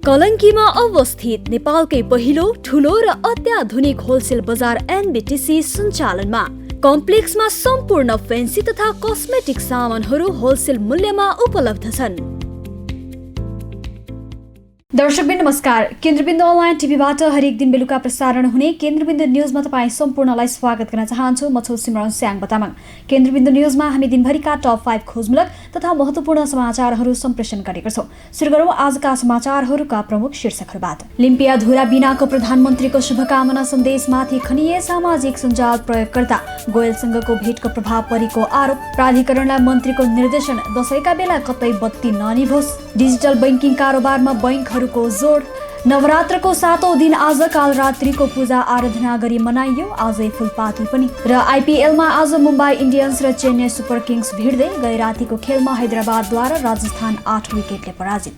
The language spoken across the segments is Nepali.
कलंकीमा अवस्थित नेपालकै पहिलो ठूलो र अत्याधुनिक होलसेल बजार एनबीटीसी सञ्चालनमा कम्प्लेक्समा सम्पूर्ण फेन्सी तथा कस्मेटिक सामानहरू होलसेल मूल्यमा उपलब्ध छन्। दर्शकबिन नमस्कार। केन्द्रबिन्दु अनलाइन टिभीबाट हरेक दिन बेलुका प्रसारण हुने केन्द्रबिन्दु न्यूजमा तपाईँ सम्पूर्णलाई स्वागत गर्न चाहन्छु। म छु सिमरन स्याङ बतामाङ। केन्द्रबिन्दु न्यूजमा हामी दिनभरिका टप 5 खोजमूलक तथा महत्त्वपूर्ण समाचारहरू सम्प्रेषण गरेका छौं। सुरु गरौँ आजका समाचारहरूका प्रमुख शीर्षकहरूबाट। लिम्पिया धुरा बिनाको प्रधानमन्त्रीको शुभकामना सन्देशमाथि खनिए सामाजिक सञ्जाल प्रयोगकर्ता। गोयलसँगको भेटको प्रभाव परेको आरोप। प्राधिकरणलाई मन्त्रीको निर्देशन, दशैंका बेला कतै बत्ती ननिभोस्। डिजिटल बैंकिङ कारोबारमा बैंकहरूको जोड। नवरात्रको 7औं दिन आज कालरात्रिको पूजा आराधना गरी मनाइयो। आजै फुलपाती पनि। र आइपीएलमा आज मुम्बई इन्डियन्स र चेन्नई सुपर किङ्स भिड्दै। गए रातिको खेलमा हैदराबादद्वारा राजस्थान 8 विकेटले पराजित।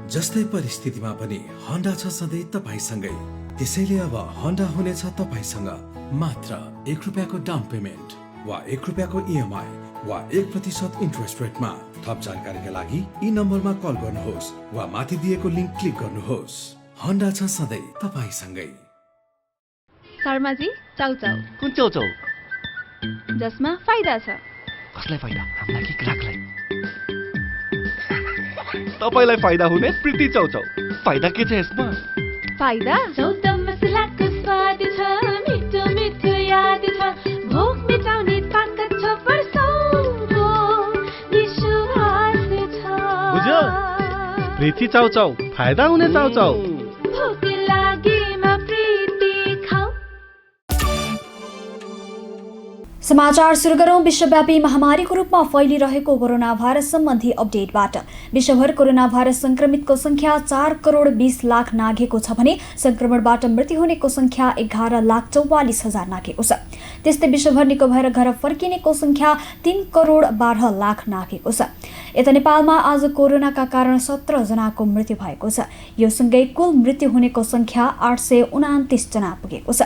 जस्तै परिस्थितिमा पनि होन्डा छ सधैँ तपाईसँगै। त्यसैले अब होन्डा हुनेछ तपाईसँग मात्र 1 रुपियाँको डाउन पेमेन्ट वा 1 रुपियाँको इएमआई वा 1% इन्ट्रेस्ट रेटमा। थप जानकारीका लागि यी नम्बरमा कल गर्नुहोस् वा माथि दिएको लिङ्क क्लिक गर्नुहोस्। होन्डा छ सधैँ तपाईसँगै। शर्माजी, चाउचाउ। कुन चाउचाउ? जसमा फाइदा छ। कसलाई फाइदा? हामीलाई कि ग्राहकलाई? तपाईलाई फाइदा हुने प्रीति चाउचाउ। फाइदा के छ यसमा? फाइदा चौध मसलाको स्वाद छ, मिठो मिठो याद छ, भोक मिटाउने ताकत छ, परसौरो विश्वास छ। बुझ्यो? प्रीति चाउचाउ, फाइदा हुने चाउचाउ। भोक लागेमा प्रीति खाऊ। समाचार सुरु गरौँ विश्वव्यापी महामारीको रूपमा फैलिरहेको कोरोना भाइरस सम्बन्धी अपडेटबाट। विश्वभर कोरोना भाइरस संक्रमितको संख्या 4,20,00,000 नाघेको छ भने संक्रमणबाट मृत्यु हुनेको संख्या 11,44,000 नाघेको छ। त्यस्तै विश्वभर निको भएर घर फर्किनेको संख्या 3,12,00,000 नाघेको छ। यता नेपालमा आज कोरोनाका कारण 17 जनाको मृत्यु भएको छ। यो सँगै कुल मृत्यु हुनेको संख्या 829 जना पुगेको छ।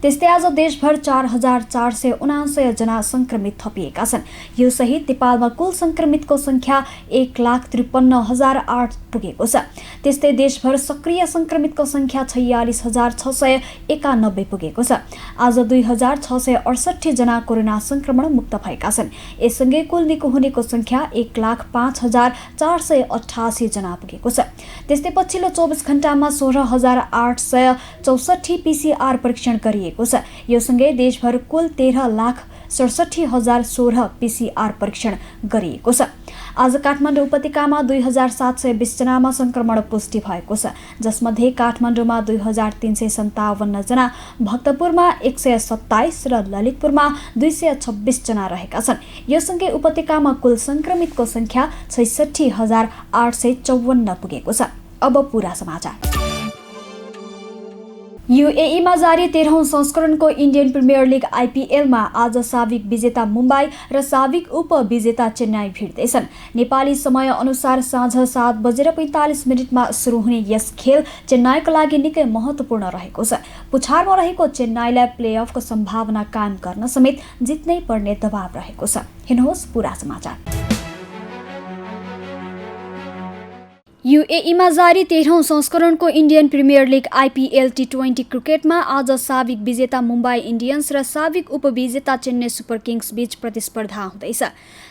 त्यस्तै आज देशभर 4,479 जना संक्रमित थपिएका छन्। यो सहित नेपालमा कुल संक्रमितको संख्या 1,53,008 पुगेको छ। त्यस्तै देशभर सक्रिय संक्रमितको संख्या 46,691 पुगेको छ। आज 2,668 जना कोरोना संक्रमण मुक्त भएका छन्। यससँगै कुल निको हुनेको संख्या 1,05,488 जना पुगेको छ। त्यस्तै पछिल्लो 24 घण्टामा 16,864 पीसीआर परीक्षण गरिएको छ। यो सँगै देशभर कुल 13,67,016 पीसीआर परीक्षण गरिएको छ। आज काठमाडौँ उपत्यकामा 2,720 जनामा संक्रमण पुष्टि भएको छ, जसमध्ये काठमाडौँमा 2,357 जना, भक्तपुरमा 127 र ललितपुरमा 226 जना रहेका छन्। यो सँगै उपत्यकामा कुल संक्रमितको संख्या 66,854 पुगेको छ। अब पूरा समाचार। यूएईमा जारी 13औं संस्करणको इन्डियन प्रिमियर लिग आइपीएलमा आज साविक विजेता मुम्बई र साविक उपविजेता चेन्नई भिड्दैछन्। नेपाली समय अनुसार साँझ 7:45 सुरु हुने यस खेल चेन्नईको लागि निकै महत्त्वपूर्ण रहेको छ। पुछारमा रहेको चेन्नईलाई प्लेअफको सम्भावना कायम गर्न समेत जित्नै पर्ने दबाव रहेको छ। हेर्नुहोस् पूरा समाचार। यूएईमा जारी 13औं संस्करणको इन्डियन प्रिमियर लिग आइपीएल टी20 क्रिकेटमा आज साविक विजेता मुम्बई इन्डियन्स र साविक उपविजेता चेन्नई सुपर किङ्स बीच प्रतिस्पर्धा हुँदैछ।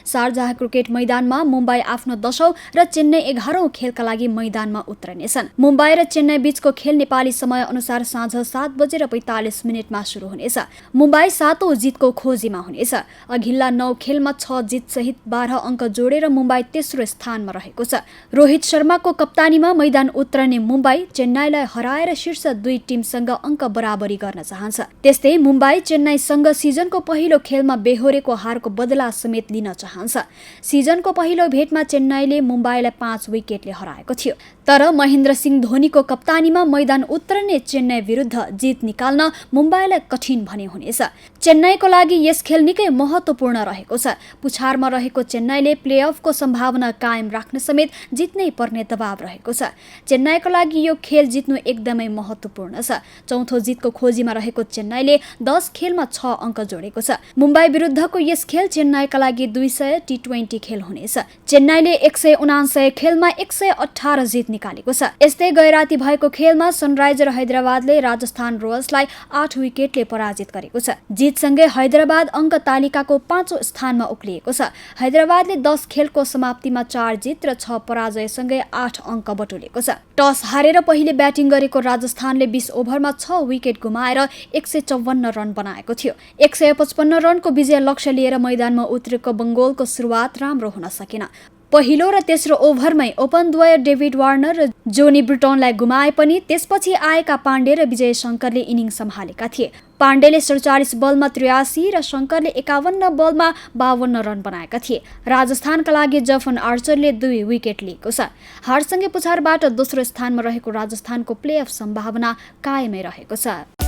शारजाह क्रिकेट मैदानमा मुम्बई आफ्नो 10औं र चेन्नई 11औं खेलका लागि मैदानमा उत्रनेछन्। मुम्बई र चेन्नई बीचको खेल नेपाली समय अनुसार साँझ 7:45 सुरु हुनेछ। मुम्बई 7औं जितको खोजीमा हुनेछ। अघिल्ला 9 खेलमा 6 जित सहित 12 अङ्क जोडेर मुम्बई तेस्रो स्थानमा रहेको छ। रोहित शर्मा को कप्तानीमा मैदान उत्रने मुम्बई चेन्नईलाई हराएर शीर्ष 2 टिमसँग अङ्क बराबरी गर्न चाहन्छ। त्यस्तै मुम्बई चेन्नईसँग सिजनको पहिलो खेलमा बेहोरेको हारको बदला समेत लिन चाहन्छ। सिजनको पहिलो भेटमा चेन्नईले मुम्बईलाई 5 विकेटले हराएको थियो। तर महेन्द्र सिंह धोनीको कप्तानीमा मैदान उत्रने चेन्नई विरुद्ध जित निकाल्न मुम्बईलाई कठिन भने हुनेछ। चेन्नईको लागि यस खेल निकै महत्त्वपूर्ण रहेको छ। पुछारमा रहेको चेन्नईले प्लेअफको सम्भावना कायम राख्न समेत जित्नै पर्ने दबाव रहेको छ। चेन्नईको लागि यो खेल जित्नु एकदमै महत्त्वपूर्ण छ। चौथो जितको खोजीमा रहेको चेन्नईले 10 खेलमा 6 अङ्क जोडेको छ। मुम्बई विरुद्धको यस खेल चेन्नईका लागि 200 T20 खेल हुनेछ। चेन्नईले 179 खेलमा 118 जित निकालेको छ। यस्तै गैराती भएको खेलमा सनराइजर हैदराबादले राजस्थान रोयल्सलाई 8 विकेटले पराजित गरेको छ। जितसँगै हैदराबाद अङ्क तालिकाको 5औं स्थानमा उक्लिएको छ। हैदराबादले 10 खेलको समाप्तिमा 4 जित र 6 पराजयसँगै 8 अङ्क बटुलेको छ। टस हारेर पहिले ब्याटिङ गरेको राजस्थानले 20 ओभरमा 6 विकेट गुमाएर 154 रन बनाएको थियो। 155 रनको विजय लक्ष्य लिएर मैदानमा उत्रेको बङ्गालको सुरुवात राम्रो हुन सकेन। पहिलो र तेस्रो ओभरमै ओपनद्वय डेभिड वार्नर र जोनी ब्रिटनलाई गुमाए पनि त्यसपछि आएका पाण्डे र विजय शङ्करले इनिङ सम्हालेका थिए। पाण्डेले 47 बलमा 83 र शङ्करले 51 बलमा 52 रन बनाएका थिए। राजस्थानका लागि जफन आर्चरले 2 विकेट लिएको छ। हारसँगै पुछारबाट दोस्रो स्थानमा रहेको राजस्थानको प्लेअफ सम्भावना कायमै रहेको छ।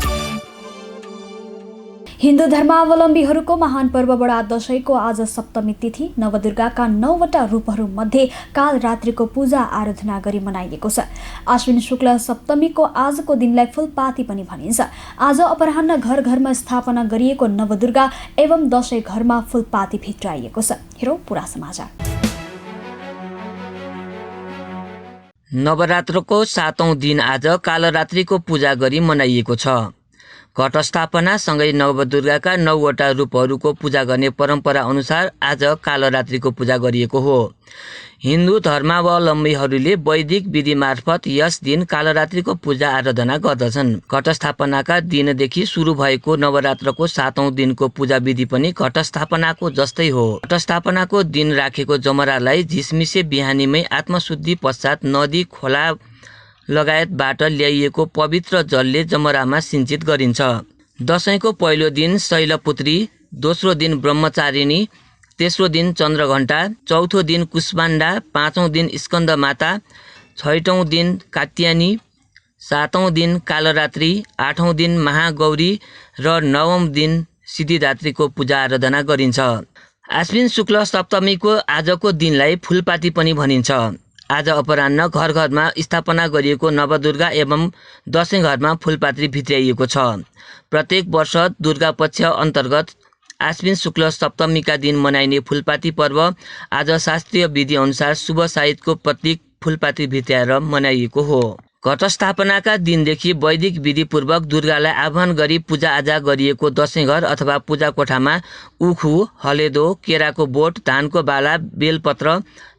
हिन्दू धर्मावलम्बीहरूको महान पर्व बडा दशैंको आज सप्तमी तिथि नवदुर्गाका 9वटा रूपहरूमध्ये कालरात्रिको पूजा आराधना गरी मनाइएको छ। आश्विन शुक्ल सप्तमीको आजको दिनलाई फुलपाती पनि भनिन्छ। आज अपराह्न घर घरमा स्थापना गरिएको नवदुर्गा एवं दशैं घरमा फुलपाती भित्राइएको छ। हेरौँ पुरा समाचार। नवरात्रको 7औं दिन आज कालरात्रिको पूजा गरी मनाइएको छ। घटस्थापनासँगै नवदुर्गाका 9वटा रूपहरूको पूजा गर्ने परम्परा अनुसार आज कालरात्रिको पूजा गरिएको हो। हिन्दू धर्मावलम्बीहरूले वैदिक विधि मार्फत यस दिन कालरात्रिको पूजा आराधना गर्दछन्। घटस्थापनाका दिनदेखि सुरु भएको नवरात्रको 7औं दिनको पूजा विधि पनि घटस्थापनाको जस्तै हो। घटस्थापनाको दिन राखेको जमरालाई झिसमिसे बिहानीमै आत्मशुद्धि पश्चात नदी खोला लगायतबाट ल्याइएको पवित्र जलले जमरामा सिञ्चित गरिन्छ। दशैंको पहिलो दिन शैलपुत्री, दोस्रो दिन ब्रह्मचारिणी, तेस्रो दिन चन्द्रघण्टा, चौथो दिन कुष्माण्डा, 5औं दिन स्कन्दमाता, 6औं दिन कात्यायनी, 7औं दिन कालरात्रि, 8औं दिन महागौरी र 9औं दिन सिद्धिदात्रीको पूजा आराधना गरिन्छ। आश्विन शुक्ल सप्तमीको आजको दिनलाई फुलपाती पनि भनिन्छ। आज अपराह्न घर घरमा स्थापना गरिएको नवदुर्गा एवं दशैं घरमा फुलपाती भित्राइएको छ। प्रत्येक वर्ष दुर्गा पक्ष अन्तर्गत आश्विन शुक्ल सप्तमीका दिन मनाइने फुलपाती पर्व आज शास्त्रीय विधि अनुसार शुभ साहित्यको प्रतीक फुलपाती भित्राएर मनाइएको हो। घटस्थापनाका दिनदेखि वैदिक विधिपूर्वक दुर्गालाई आह्वान गरी पूजाआजा गरिएको दशैं घर अथवा पूजा कोठामा उखु, हलेदो, केराको बोट, धानको बाला, बेलपत्र,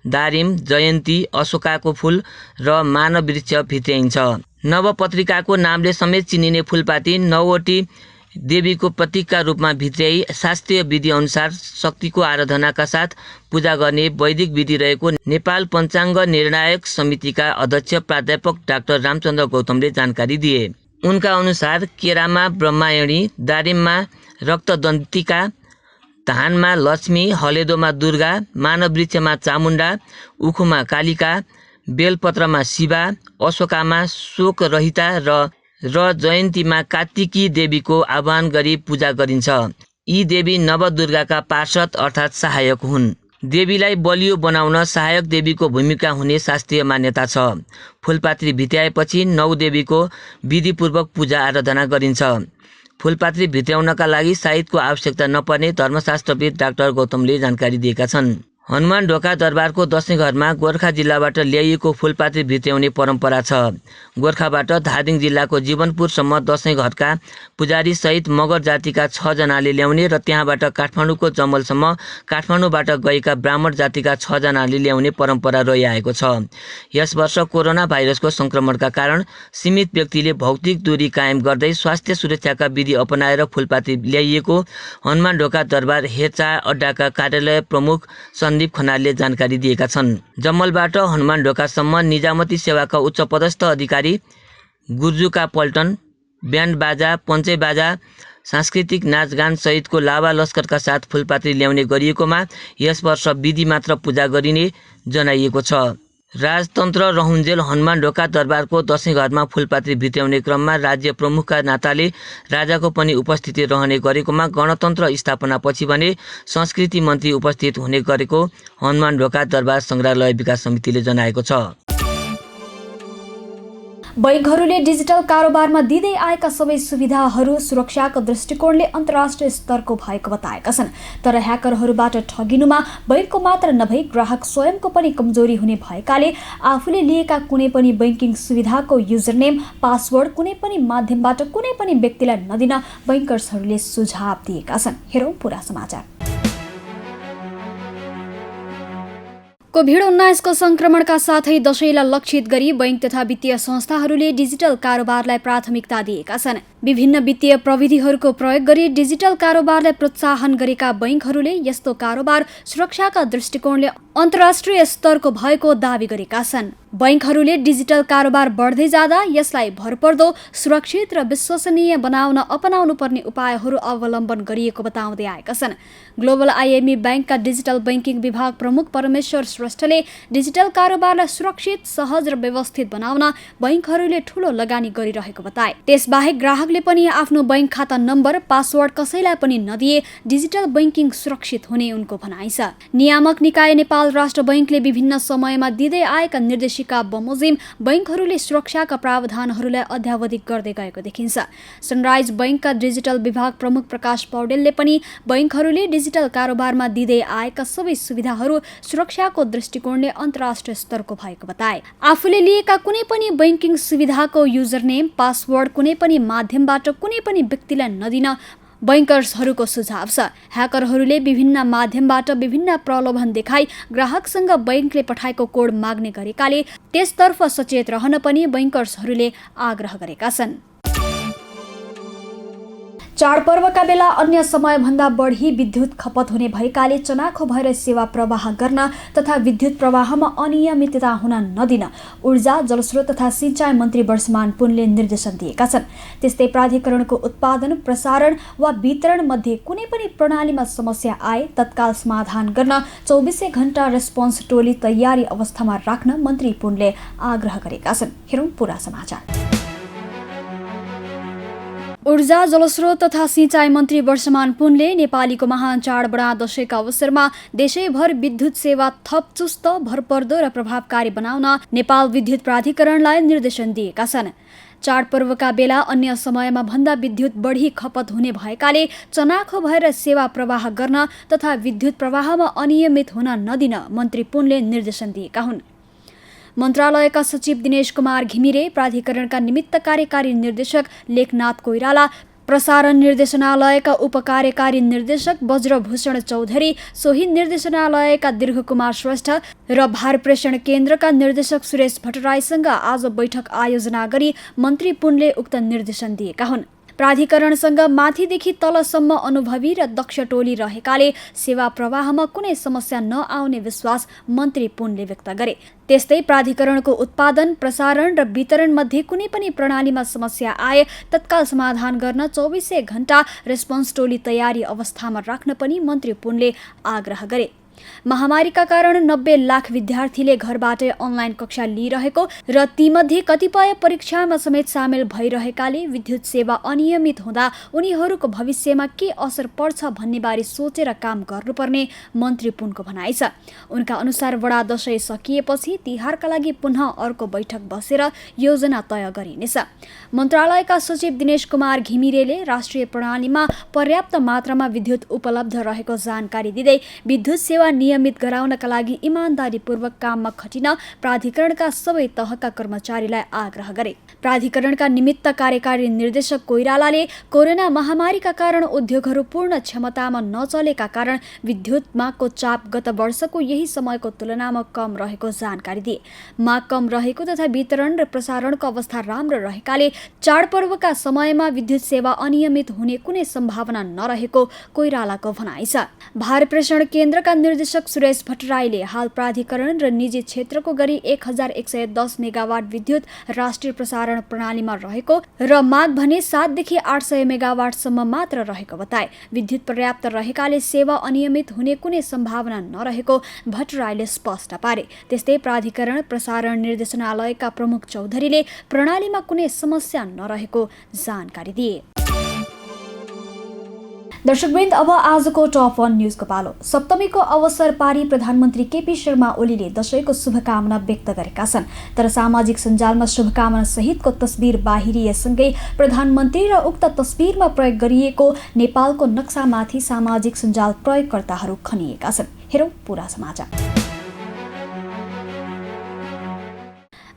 दारिम, जयन्ती, अशोकाको फूल र मानववृक्ष भित्राइन्छ। नवपत्रिकाको नामले समेत चिनिने फुलपाती 9वटी देवीको प्रतीकका रूपमा भित्राई शास्त्रीय विधि अनुसार शक्तिको आराधनाका साथ पूजा गर्ने वैदिक विधि रहेको नेपाल पञ्चाङ्ग निर्णायक समितिका अध्यक्ष प्राध्यापक डाक्टर रामचन्द्र गौतमले जानकारी दिए। उनका अनुसार केरामा ब्रह्मायणी, दारिममा रक्तदन्तिका, धानमा लक्ष्मी, हलेदोमा दुर्गा, मानववृक्षमा चामुण्डा, उखुमा कालिका, बेलपत्रमा शिवा, अशोकामा शोकरहिता र जयन्तीमा कार्तिकी देवीको आह्वान गरी पूजा गरिन्छ। यी देवी नवदुर्गाका पार्षद अर्थात् सहायक हुन्। देवीलाई बलियो बनाउन सहायक देवीको भूमिका हुने शास्त्रीय मान्यता छ। फुलपात्री भित्र्याएपछि 9 देवीको विधिपूर्वक पूजा आराधना गरिन्छ। फुलपात्री भित्र्याउनका लागि साहित्यको आवश्यकता नपर्ने धर्मशास्त्रविद डाक्टर गौतमले जानकारी दिएका छन्। हनुमान ढोका दरबारको दशैं घरमा गोर्खा जिल्लाबाट ल्याइएको फुलपात्री भित्र्याउने परम्परा छ। गोर्खाबाट धादिङ जिल्लाको जीवनपुरसम्म दशैं घरका पुजारी सहित मगर जातिका 6 जनाले ल्याउने र त्यहाँबाट काठमाडौँको जमलसम्म काठमाडौँबाट गएका ब्राह्मण जातिका 6 जनाले ल्याउने परम्परा रहिआएको छ। यस वर्ष कोरोना भाइरसको संक्रमणका कारण सीमित व्यक्तिले भौतिक दूरी कायम गर्दै स्वास्थ्य सुरक्षाका विधि अपनाएर फुलपात्री ल्याइएको हनुमान ढोका दरबार हेरचाह अड्डाका कार्यालय प्रमुख सन्दीप खनालले जानकारी दिएका छन्। जम्मलबाट हनुमान ढोकासम्म निजामती सेवाका उच्च पदस्थ अधिकारी, गुर्जुका पल्टन, ब्यान्ड बाजा, पञ्चै बाजा, सांस्कृतिक नाचगान सहितको लावा लस्करका साथ फुलपात्री ल्याउने गरिएकोमा यस वर्ष विधि मात्र पूजा गरिने जनाइएको छ। राजतन्त्र रहुन्जेल हनुमान ढोका दरबारको दशैं घरमा फुलपात्री भित्र्याउने क्रममा राज्य प्रमुखका नाताले राजाको पनि उपस्थिति रहने गरेकोमा गणतन्त्र स्थापनापछि भने संस्कृति मन्त्री उपस्थित हुने गरेको हनुमान ढोका दरबार संग्रहालय विकास समितिले जनाएको छ। बैंकहरूले डिजिटल कारोबारमा दिँदै आएका सबै सुविधाहरू सुरक्षाको दृष्टिकोणले अन्तर्राष्ट्रिय स्तरको भएको बताएका छन्। तर ह्याकरहरूबाट ठगिनुमा बैंकको मात्र नभई ग्राहक स्वयंको पनि कमजोरी हुने भएकाले आफूले लिएका कुनै पनि बैंकिङ सुविधाको युजरनेम पासवर्ड कुनै पनि माध्यमबाट कुनै पनि व्यक्तिलाई नदिन बैंकर्सहरूले सुझाव दिएका छन्। हेरौँ पूरा समाचार। कोभिड-19 को संक्रमणका साथै दशैंलाई लक्षित गरी बैंक तथा वित्तीय संस्थाहरूले डिजिटल कारोबारलाई प्राथमिकता दिएका छन्। विभिन्न वित्तीय प्रविधिहरूको प्रयोग गरी डिजिटल कारोबारलाई प्रोत्साहन गरेका बैंकहरूले यस्तो कारोबार सुरक्षाका दृष्टिकोणले अन्तर्राष्ट्रिय स्तरको भएको दावी गरेका छन्। बैंकहरूले डिजिटल कारोबार बढ्दै जाँदा यसलाई भरपर्दो, सुरक्षित र विश्वसनीय बनाउन अपनाउनु पर्ने उपायहरू अवलम्बन गरिएको बताउँदै आएका छन्। ग्लोबल आइएमई बैंकका डिजिटल बैंकिङ विभाग प्रमुख परमेश्वर श्रेष्ठले डिजिटल कारोबारलाई सुरक्षित, सहज र व्यवस्थित बनाउन बैंकहरूले ठूलो लगानी गरिरहेको बताए। त्यसबाहेक ग्राहकले पनि आफ्नो बैंक खाता नम्बर, पासवर्ड कसैलाई पनि नदिए डिजिटल बैंकिङ सुरक्षित हुने उनको भनाइ छ। नियामक निकाय नेपाल राष्ट्र बैंकले विभिन्न समयमा दिँदै आएका निर्देशिका बमोजिम बैंकहरूले सुरक्षाका प्रावधानहरूलाई अद्यावधिक गर्दै गएको देखिन्छ। सनराइज बैंकका डिजिटल विभाग प्रमुख प्रकाश पौडेलले पनि बैंकहरूले डिजिटल कारोबारमा दिँदै आएका सबै सुविधाहरू सुरक्षाको दृष्टिकोणले अन्तर्राष्ट्रिय स्तरको भएको बताए। आफूले लिएका कुनै पनि बैंकिङ सुविधाको युजरनेम, पासवर्ड कुनै पनि माध्यमबाट कुनै पनि व्यक्तिलाई नदिन बैंकर्सहरूको सुझाव छ। ह्याकरहरूले विभिन्न माध्यमबाट विभिन्न प्रलोभन देखाई ग्राहकसँग बैंकले पठाएको कोड माग्ने गरेकाले त्यसतर्फ सचेत रहन पनि बैंकर्सहरूले आग्रह गरेका छन्। चाडपर्वका बेला अन्य समयभन्दा बढी विद्युत खपत हुने भएकाले चनाखो भएर सेवा प्रवाह गर्न तथा विद्युत प्रवाहमा अनियमितता हुन नदिन ऊर्जा, जलस्रोत तथा सिंचाई मन्त्री वर्षमान पुनले निर्देशन दिएका छन्। त्यस्तै प्राधिकरणको उत्पादन, प्रसारण वा वितरण मध्ये कुनै पनि प्रणालीमा समस्या आए तत्काल समाधान गर्न 24 घण्टा रेस्पोन्स टोली तयारी अवस्थामा राख्न मन्त्री पुनले आग्रह गरेका छन्। हेरौँ पूरा समाचार। ऊर्जा, जलस्रोत तथा सिंचाई मन्त्री वर्षमान पुनले नेपालीको महान चाड बडा दशैंका अवसरमा देशैभर विद्युत सेवा थप चुस्त, भरपर्दो र प्रभावकारी बनाउन नेपाल विद्युत प्राधिकरणलाई निर्देशन दिएका छन्। चाडपर्वका बेला अन्य समयमा भन्दा विद्युत बढी खपत हुने भएकाले चनाखो भएर सेवा प्रवाह गर्न तथा विद्युत प्रवाहमा अनियमित हुन नदिन मन्त्री पुनले निर्देशन दिएका हुन्। मन्त्रालयका सचिव दिनेश कुमार घिमिरे, प्राधिकरणका निमित्त कार्यकारी निर्देशक लेखनाथ कोइराला, प्रसारण निर्देशनालयका उपकार्यकारी निर्देशक वज्रभूषण चौधरी, सोही निर्देशनालयका दीर्घकुमार श्रेष्ठ र भारप्रेषण केन्द्रका निर्देशक सुरेश भट्टराईसँग आज बैठक आयोजना गरी मन्त्री पुनले उक्त निर्देशन दिएका हुन्। प्राधिकरणसँग माथिदेखि तलसम्म अनुभवी र दक्ष टोली रहेकाले सेवा प्रवाहमा कुनै समस्या नआउने विश्वास मन्त्री पुनले व्यक्त गरे। त्यस्तै प्राधिकरणको उत्पादन, प्रसारण र वितरण मध्ये कुनै पनि प्रणालीमा समस्या आए तत्काल समाधान गर्न 24 घण्टा रेस्पोन्स टोली तयारी अवस्थामा राख्न पनि मन्त्री पुनले आग्रह गरे। महामारीका कारण 90 लाख विद्यार्थीले घरबाटै अनलाइन कक्षा लिइरहेको र तीमध्ये कतिपय परीक्षामा समेत सामेल भइरहेकाले विद्युत सेवा अनियमित हुँदा उनीहरूको भविष्यमा के असर पर्छ भन्नेबारे सोचेर काम गर्नुपर्ने मन्त्री पुनको भनाइ छ। उनका अनुसार बडा दशैं सकिएपछि तिहारका लागि पुनः अर्को बैठक बसेर योजना तय गरिनेछ। मन्त्रालयका सचिव दिनेश कुमार घिमिरेले राष्ट्रिय प्रणालीमा पर्याप्त मात्रामा विद्युत उपलब्ध रहेको जानकारी दिँदै विद्युत सेवा नियमित गराउनका लागि इमानदारीपूर्वक काममा खटिन प्राधिकरणका सबै तहका कर्मचारीलाई आग्रह गरे। प्राधिकरणका निमित्त कार्यकारी निर्देशक कोइरालाले कोरोना महामारीका कारण उद्योगहरू पूर्ण क्षमतामा नचलेका कारण विद्युत मागको चाप गत वर्षको यही समयको तुलनामा कम रहेको जानकारी दिए। माग कम रहेको तथा वितरण र प्रसारणको अवस्था राम्रो रहेकाले चाडपर्वका समयमा विद्युत सेवा अनियमित हुने कुनै सम्भावना नरहेको कोइरालाको भनाइ छ। भारप्रेषण केन्द्रका निर्देशक सुरेश भट्टराईले हाल प्राधिकरण र निजी क्षेत्रको गरी 1110 मेगावाट विद्युत राष्ट्रिय प्रसारण प्रणालीमा रहेको र माग भने 7 देखि 800 मेगावाटसम्म मात्र रहेको बताए। विद्युत पर्याप्त रहेकाले सेवा अनियमित हुने कुनै सम्भावना नरहेको भट्टराईले स्पष्ट पारे। त्यस्तै प्राधिकरण प्रसारण निर्देशनालयका प्रमुख चौधरीले प्रणालीमा कुनै समस्या नरहेको जानकारी दिए। दर्शकवृन्द, अब आजको टप 1 न्यूजको पालो। सप्तमीको अवसर पारी प्रधानमन्त्री केपी शर्मा ओलीले दशैंको शुभकामना व्यक्त गरेका छन्। तर सामाजिक सञ्जालमा शुभकामना सहितको तस्बिर बाहिरिएसँगै प्रधानमन्त्री र उक्त तस्बिरमा प्रयोग गरिएको नेपालको नक्सामाथि सामाजिक सञ्जाल प्रयोगकर्ताहरू खनिएका छन्। हेरौँ पूरा समाचार।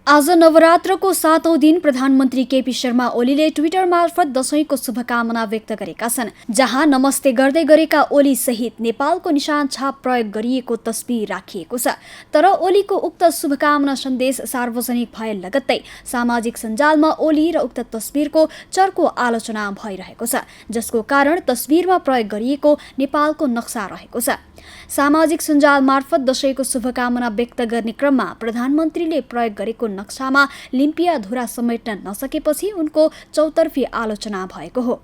आज नवरात्रको 7औं दिन प्रधानमन्त्री केपी शर्मा ओलीले ट्विटर मार्फत दशैंको शुभकामना व्यक्त गरेका छन्। जहाँ नमस्ते गर्दै गरेका ओली सहित नेपालको निशान छाप प्रयोग गरिएको तस्बिर राखिएको छ। तर ओलीको उक्त शुभकामना सन्देश सार्वजनिक भए लगत्तै सामाजिक सञ्जालमा ओली र उक्त तस्बिरको चर्को आलोचना भइरहेको छ, जसको कारण तस्बिरमा प्रयोग गरिएको नेपालको नक्सा रहेको छ। सामाजिक सञ्जाल मार्फत दशैंको शुभकामना व्यक्त गर्ने क्रममा प्रधानमन्त्रीले प्रयोग गरेको नक्सामा लिम्पिया धुरा समेट्न नसकेपछि उनको चौतर्फी आलोचना भएको हो।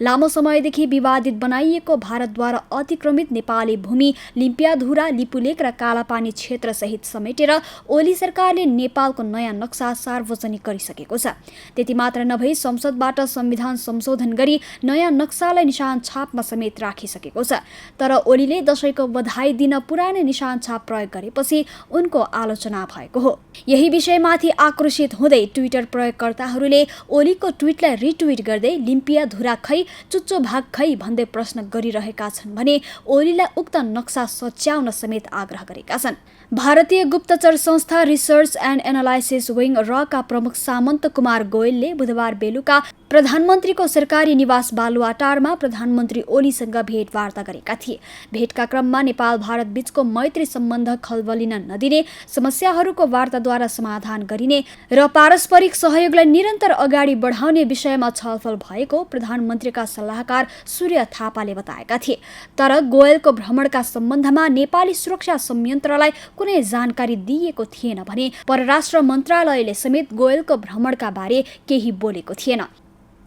लामो समयदेखि विवादित बनाइएको भारतद्वारा अतिक्रमित नेपाली भूमि लिम्पिया धुरा, लिपुलेक र कालापानी क्षेत्र सहित समेटेर ओली सरकारले नेपालको नयाँ नक्सा सार्वजनिक गरिसकेको छ। त्यति मात्र नभई संसदबाट संविधान संशोधन गरी नयाँ नक्सालाई निशान छापमा समेत राखिसकेको छ। तर ओलीले दशैंको बधाई दिन पुरानो निशान छाप प्रयोग गरेपछि उनको आलोचना भएको हो। यही विषयमाथि आक्रोशित हुँदै ट्विटर प्रयोगकर्ताहरूले ओलीको ट्विटलाई रिट्विट गर्दै लिम्पिया धुरा खै, चुच्चो भाग खै भन्दै प्रश्न गरिरहेका छन् भने ओलीलाई उक्त नक्सा सच्याउन समेत आग्रह गरेका छन्। भारतीय गुप्तचर संस्था रिसर्च एन्ड एनालाइसिस विङ रका प्रमुख सामन्त कुमार गोयलले बुधबार बेलुका प्रधानमन्त्रीको सरकारी निवास बालुवाटारमा प्रधानमन्त्री ओलीसँग भेटवार्ता गरेका थिए। भेटका क्रममा नेपाल भारत बीचको मैत्री सम्बन्ध खलबलिन नदिने, समस्याहरूको वार्ताद्वारा समाधान गरिने र पारस्परिक सहयोगलाई निरन्तर अगाडि बढाउने विषयमा छलफल भएको प्रधानमन्त्रीका सल्लाहकार सूर्य थापाले बताएका थिए। तर गोयलको भ्रमणका सम्बन्धमा नेपाली सुरक्षा संयन्त्रलाई कुनै जानकारी दिइएको थिएन भने परराष्ट्र मन्त्रालयले समेत गोयलको भ्रमणका बारे केही बोलेको थिएन।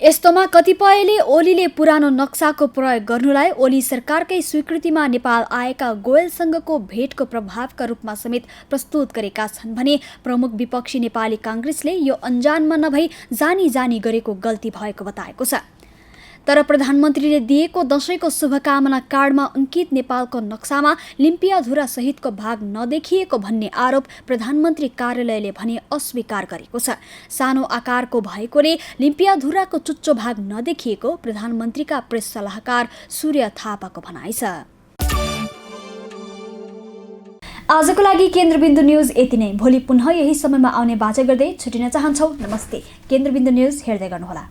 यस्तोमा कतिपयले ओलीले पुरानो नक्साको प्रयोग गर्नुलाई ओली सरकारकै स्वीकृतिमा नेपाल आएका गोयलसँगको भेटको प्रभावका रूपमा समेत प्रस्तुत गरेका छन् भने प्रमुख विपक्षी नेपाली काङ्ग्रेसले यो अन्जानमा नभई जानी गरेको गल्ती भएको बताएको छ। तर प्रधानमन्त्रीले दिएको दशैंको शुभकामना कार्डमा अंकित नेपालको नक्सामा लिम्पिया धुरा सहितको भाग नदेखिएको भन्ने आरोप प्रधानमन्त्री कार्यालयले भने अस्वीकार गरेको छ। सानो आकारको भएकोले लिम्पिया धुराको चुच्चो भाग नदेखिएको प्रधानमन्त्रीका प्रेस सल्लाहकार सूर्य थापाको भनाइ छ। आजको लागि केन्द्रबिन्दु न्यूज यति नै। भोलि पुनः यही समयमा आउने बाचा गर्दै छुटिन चाहन्छौ। नमस्ते। केन्द्रबिन्दु न्यूज हेर्दै गर्नुहोला।